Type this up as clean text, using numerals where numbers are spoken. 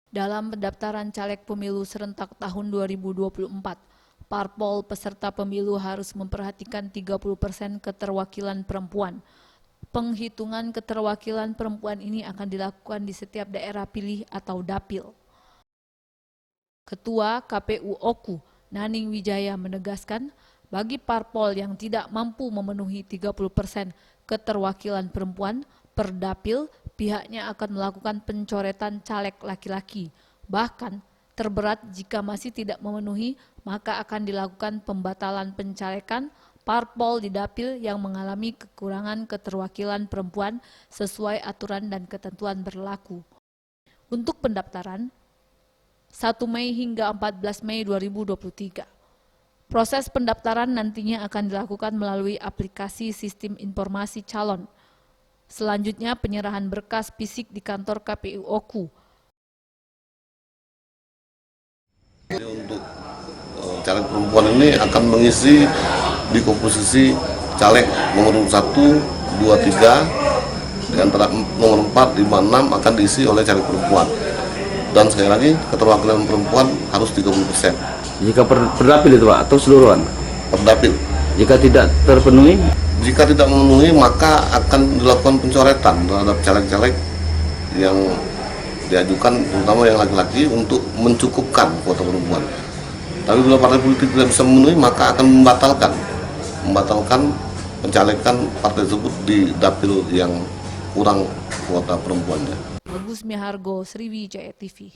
Dalam pendaftaran caleg pemilu serentak tahun 2024, parpol peserta pemilu harus memperhatikan 30% keterwakilan perempuan. Penghitungan keterwakilan perempuan ini akan dilakukan di setiap daerah pilih atau dapil. Ketua KPU OKU, Naning Wijaya menegaskan, bagi parpol yang tidak mampu memenuhi 30% keterwakilan perempuan per dapil, pihaknya akan melakukan pencoretan caleg laki-laki. Bahkan, terberat jika masih tidak memenuhi, maka akan dilakukan pembatalan pencalekan parpol di dapil yang mengalami kekurangan keterwakilan perempuan sesuai aturan dan ketentuan berlaku. Untuk pendaftaran, 1 Mei hingga 14 Mei 2023. Proses pendaftaran nantinya akan dilakukan melalui aplikasi Sistem Informasi Calon. Selanjutnya penyerahan berkas fisik di kantor KPU OKU. Untuk caleg perempuan ini akan mengisi di komposisi caleg nomor 1, 2, 3, di antara nomor 4, 5, 6 akan diisi oleh caleg perempuan. Dan sekali lagi keterwakilan perempuan harus 30%. Jika per dapil itu Pak, atau seluruhan? Per dapil. Jika tidak terpenuhi? Jika tidak memenuhi maka akan dilakukan pencoretan terhadap caleg-caleg yang diajukan, terutama yang laki-laki, untuk mencukupkan kuota perempuan. Tapi bila partai politik tidak bisa memenuhi maka akan membatalkan pencalekan partai tersebut di dapil yang kurang kuota perempuannya. Agus Mihargo, Sriwijaya TV.